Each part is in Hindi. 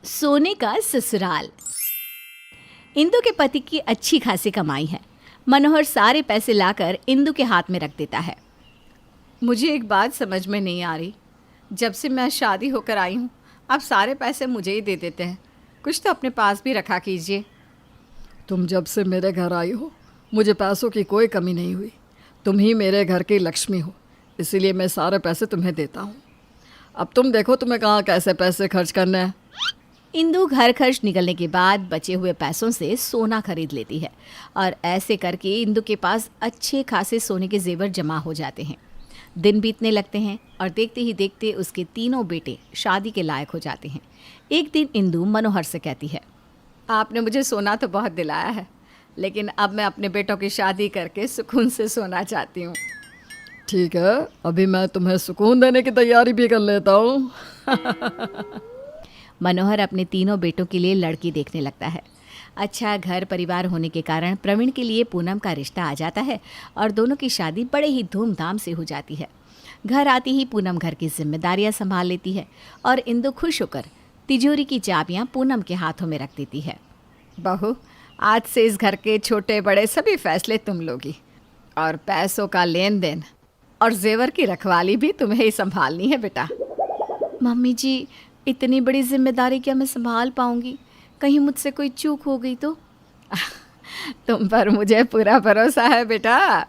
सोने का ससुराल। इंदु के पति की अच्छी खासी कमाई है। मनोहर सारे पैसे लाकर इंदु के हाथ में रख देता है। मुझे एक बात समझ में नहीं आ रही, जब से मैं शादी होकर आई हूँ आप सारे पैसे मुझे ही दे देते हैं। कुछ तो अपने पास भी रखा कीजिए। तुम जब से मेरे घर आई हो मुझे पैसों की कोई कमी नहीं हुई। तुम ही मेरे घर की लक्ष्मी हो, इसीलिए मैं सारे पैसे तुम्हें देता हूँ। अब तुम देखो तुम्हें कहाँ कैसे पैसे खर्च करने हैं। इंदु घर खर्च निकलने के बाद बचे हुए पैसों से सोना खरीद लेती है और ऐसे करके इंदु के पास अच्छे खासे सोने के जेवर जमा हो जाते हैं। दिन बीतने लगते हैं और देखते ही देखते उसके तीनों बेटे शादी के लायक हो जाते हैं। एक दिन इंदु मनोहर से कहती है, आपने मुझे सोना तो बहुत दिलाया है, लेकिन अब मैं अपने बेटों की शादी करके सुकून से सोना चाहती हूँ। ठीक है, अभी मैं तुम्हें सुकून देने की तैयारी भी कर लेता हूँ। मनोहर अपने तीनों बेटों के लिए लड़की देखने लगता है। अच्छा घर परिवार होने के कारण प्रवीण के लिए पूनम का रिश्ता आ जाता है और दोनों की शादी बड़े ही धूमधाम से हो जाती है। घर आती ही पूनम घर की जिम्मेदारियां संभाल लेती है और इंदु खुश होकर तिजोरी की चाबियां पूनम के हाथों में रख देती है। बहू, आज से इस घर के छोटे बड़े सभी फैसले तुम लोगी और पैसों का लेन देन और जेवर की रखवाली भी तुम्हें ही संभालनी है बेटा। मम्मी जी, इतनी बड़ी जिम्मेदारी क्या मैं संभाल पाऊंगी? कहीं मुझसे कोई चूक हो गई तो? तुम पर मुझे पूरा भरोसा है बेटा।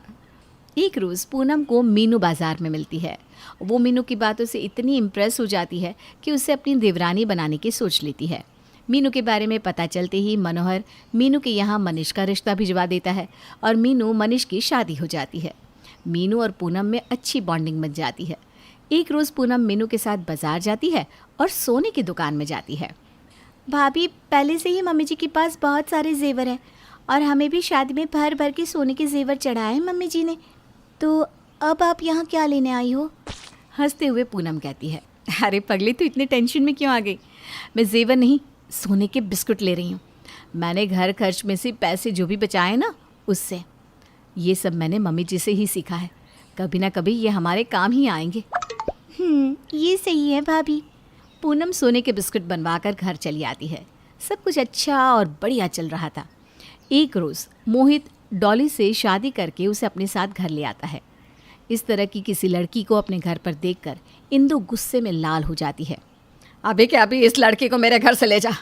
एक रोज़ पूनम को मीनू बाजार में मिलती है। वो मीनू की बातों से इतनी इम्प्रेस हो जाती है कि उसे अपनी देवरानी बनाने की सोच लेती है। मीनू के बारे में पता चलते ही मनोहर मीनू के यहाँ मनीष का रिश्ता भिजवा देता है और मीनू मनीष की शादी हो जाती है। मीनू और पूनम में अच्छी बॉन्डिंग बन जाती है। एक रोज़ पूनम मीनू के साथ बाजार जाती है और सोने की दुकान में जाती है। भाभी, पहले से ही मम्मी जी के पास बहुत सारे जेवर हैं और हमें भी शादी में भर भर के सोने के जेवर चढ़ाए हैं मम्मी जी ने, तो अब आप यहाँ क्या लेने आई हो? हंसते हुए पूनम कहती है, अरे पगली, तू इतने टेंशन में क्यों आ गई? मैं जेवर नहीं, सोने के बिस्कुट ले रही हूँ। मैंने घर खर्च में से पैसे जो भी बचाए ना, उससे। ये सब मैंने मम्मी जी से ही सीखा है। कभी ना कभी ये हमारे काम ही आएंगे। ये सही है भाभी। पूनम सोने के बिस्कुट बनवाकर घर चली आती है। सब कुछ अच्छा और बढ़िया चल रहा था। एक रोज़ मोहित डॉली से शादी करके उसे अपने साथ घर ले आता है। इस तरह की किसी लड़की को अपने घर पर देखकर इंदु गुस्से में लाल हो जाती है। अभी क्या अभी इस लड़की को मेरे घर से ले जा,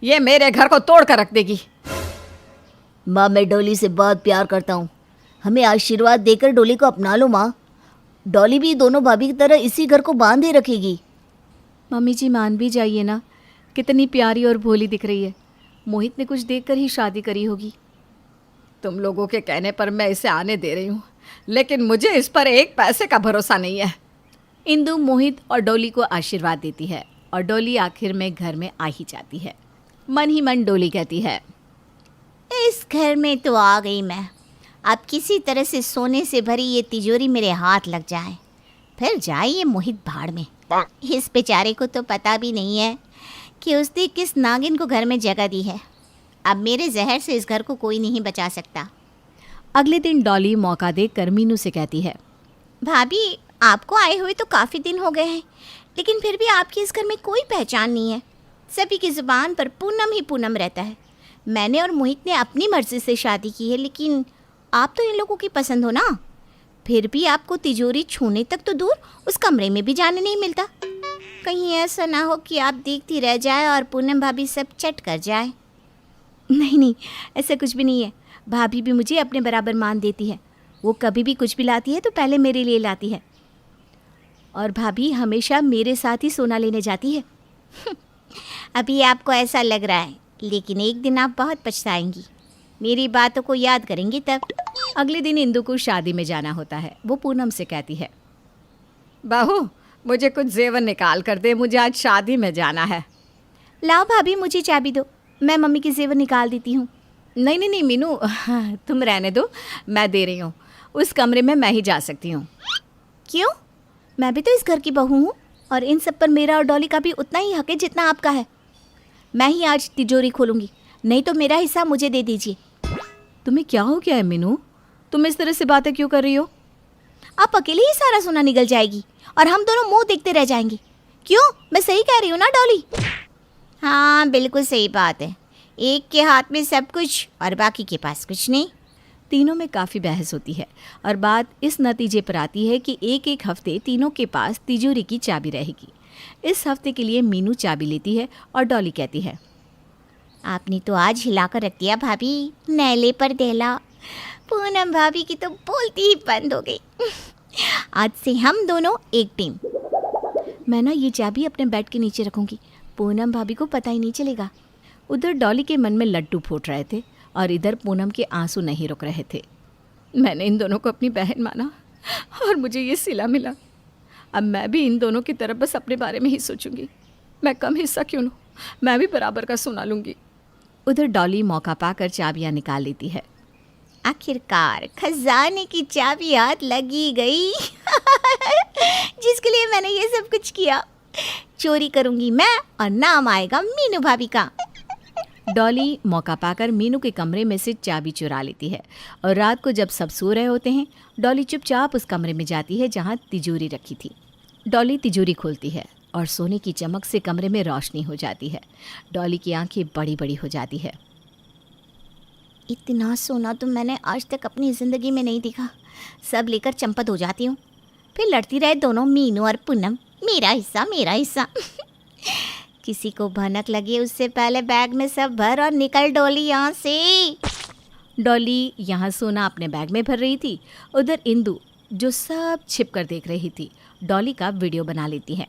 ये मेरे घर को तोड़ कर रख देगी। माँ, मैं डॉली से बहुत प्यार करता हूँ। हमें आशीर्वाद देकर डॉली को अपना लो माँ। डॉली भी दोनों भाभी की तरह इसी घर को बांधे रखेगी। मम्मी जी, मान भी जाइए ना, कितनी प्यारी और भोली दिख रही है। मोहित ने कुछ देखकर ही शादी करी होगी। तुम लोगों के कहने पर मैं इसे आने दे रही हूँ, लेकिन मुझे इस पर एक पैसे का भरोसा नहीं है। इंदु मोहित और डोली को आशीर्वाद देती है और डोली आखिर में घर में आ ही जाती है। मन ही मन डोली कहती है, इस घर में तो आ गई मैं। अब किसी तरह से सोने से भरी ये तिजोरी मेरे हाथ लग जाए, फिर जाए ये मोहित भाड़ में। इस बेचारे को तो पता भी नहीं है कि उसने किस नागिन को घर में जगह दी है। अब मेरे जहर से इस घर को कोई नहीं बचा सकता। अगले दिन डॉली मौका देखकर मीनू से कहती है, भाभी, आपको आए हुए तो काफ़ी दिन हो गए हैं, लेकिन फिर भी आपकी इस घर में कोई पहचान नहीं है। सभी की ज़ुबान पर पूनम ही पूनम रहता है। मैंने और मोहित ने अपनी मर्ज़ी से शादी की है, लेकिन आप तो इन लोगों की पसंद हो ना। फिर भी आपको तिजोरी छूने तक तो दूर, उस कमरे में भी जाने नहीं मिलता। कहीं ऐसा ना हो कि आप देखती रह जाए और पूनम भाभी सब चट कर जाए। नहीं, ऐसा कुछ भी नहीं है। भाभी भी मुझे अपने बराबर मान देती है। वो कभी भी कुछ भी लाती है तो पहले मेरे लिए लाती है, और भाभी हमेशा मेरे साथ ही सोना लेने जाती है। अभी आपको ऐसा लग रहा है, लेकिन एक दिन आप बहुत पछताएंगी। मेरी बातों को याद करेंगी तब। अगले दिन इंदु को शादी में जाना होता है। वो पूनम से कहती है, बहू, मुझे कुछ जेवर निकाल कर दे, मुझे आज शादी में जाना है। लाओ भाभी, मुझे चाबी दो, मैं मम्मी की जेवर निकाल देती हूँ। नहीं मीनू, तुम रहने दो, मैं दे रही हूँ। उस कमरे में मैं ही जा सकती हूँ। क्यों? मैं भी तो इस घर की बहू हूँ और इन सब पर मेरा और डॉली का भी उतना ही हक है जितना आपका है। मैं ही आज तिजोरी खोलूँगी, नहीं तो मेरा हिस्सा मुझे दे दीजिए। तुम्हें क्या हो गया है मीनू? तुम इस तरह से बातें क्यों कर रही हो? आप अकेले ही सारा सोना निकल जाएगी और हम दोनों मुंह देखते रह जाएंगे। क्यों, मैं सही कह रही हूँ ना डॉली? हाँ, हाँ, बिल्कुल सही बात है। एक के हाथ में सब कुछ और बाकी के पास कुछ नहीं। तीनों में काफ़ी बहस होती है और बात इस नतीजे पर आती है कि एक एक हफ्ते तीनों के पास तिजोरी की चाबी रहेगी। इस हफ्ते के लिए मीनू चाबी लेती है और डॉली कहती है, आपने तो आज हिलाकर रख दिया भाभी, नैले पर दहला। पूनम भाभी की तो बोलती ही बंद हो गई। आज से हम दोनों एक टीम। मैं ना ये चाबी अपने बेड के नीचे रखूंगी, पूनम भाभी को पता ही नहीं चलेगा। उधर डॉली के मन में लड्डू फूट रहे थे और इधर पूनम के आंसू नहीं रुक रहे थे। मैंने इन दोनों को अपनी बहन माना और मुझे ये सिला मिला। अब मैं भी इन दोनों की तरफ बस अपने बारे में ही सोचूंगी। मैं कम हिस्सा क्यों लूँ, मैं भी बराबर का सुना लूँगी। उधर डॉली मौका पाकर चाबियाँ निकाल लेती है। आखिरकार खजाने की चाबी हाथ लगी गई। जिसके लिए मैंने ये सब कुछ किया। चोरी करूंगी मैं और नाम आएगा मीनू भाभी का। डॉली मौका पाकर मीनू के कमरे में से चाबी चुरा लेती है और रात को जब सब सो रहे होते हैं, डॉली चुपचाप उस कमरे में जाती है जहाँ तिजोरी रखी थी। डॉली तिजोरी खोलती है और सोने की चमक से कमरे में रोशनी हो जाती है। डॉली की आंखें बड़ी बड़ी हो जाती है। इतना सोना तो मैंने आज तक अपनी ज़िंदगी में नहीं देखा। सब लेकर चंपत हो जाती हूँ, फिर लड़ती रहे दोनों मीनू और पूनम, मेरा हिस्सा मेरा हिस्सा। किसी को भनक लगे उससे पहले बैग में सब भर और निकल डॉली यहाँ से। डॉली यहाँ सोना अपने बैग में भर रही थी। उधर इंदु, जो सब छिप कर देख रही थी, डॉली का वीडियो बना लेती है।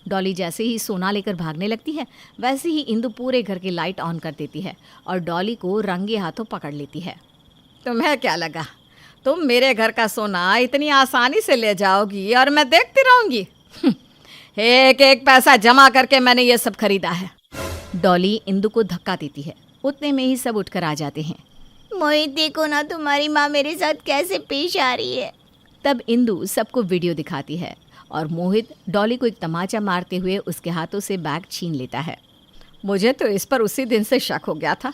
डॉली जैसे ही सोना लेकर भागने लगती है, वैसे ही इंदु पूरे घर की लाइट ऑन कर देती है और डॉली को रंगे हाथों पकड़ लेती है। तुम्हें क्या लगा तुम मेरे घर का सोना इतनी आसानी से ले जाओगी और मैं देखती रहूंगी? एक एक पैसा जमा करके मैंने ये सब खरीदा है। डॉली इंदु को धक्का देती है। उतने में ही सब उठकर आ जाते हैं। मोहित, देखो ना तुम्हारी माँ मेरे साथ कैसे पेश आ रही है। तब इंदु सबको वीडियो दिखाती है और मोहित डॉली को एक तमाचा मारते हुए उसके हाथों से बैग छीन लेता है। मुझे तो इस पर उसी दिन से शक हो गया था,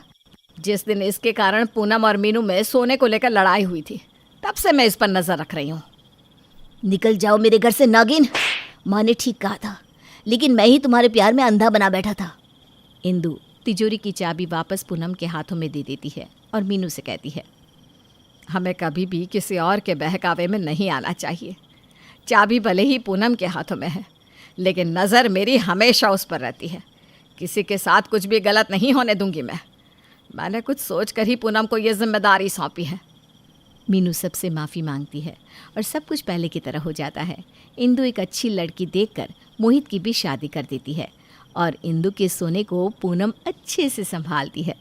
जिस दिन इसके कारण पूनम और मीनू में सोने को लेकर लड़ाई हुई थी। तब से मैं इस पर नजर रख रही हूँ। निकल जाओ मेरे घर से नागिन। माँ ने ठीक कहा था, लेकिन मैं ही तुम्हारे प्यार में अंधा बना बैठा था। इंदु तिजोरी की चाबी वापस पूनम के हाथों में दे देती है और मीनू से कहती है, हमें कभी भी किसी और के बहकावे में नहीं आना चाहिए। चाबी भले ही पूनम के हाथों में है, लेकिन नज़र मेरी हमेशा उस पर रहती है। किसी के साथ कुछ भी गलत नहीं होने दूंगी मैंने कुछ सोच कर ही पूनम को ये जिम्मेदारी सौंपी है। मीनू सबसे माफ़ी मांगती है और सब कुछ पहले की तरह हो जाता है। इंदु एक अच्छी लड़की देखकर मोहित की भी शादी कर देती है और इंदु के सोने को पूनम अच्छे से संभालती है।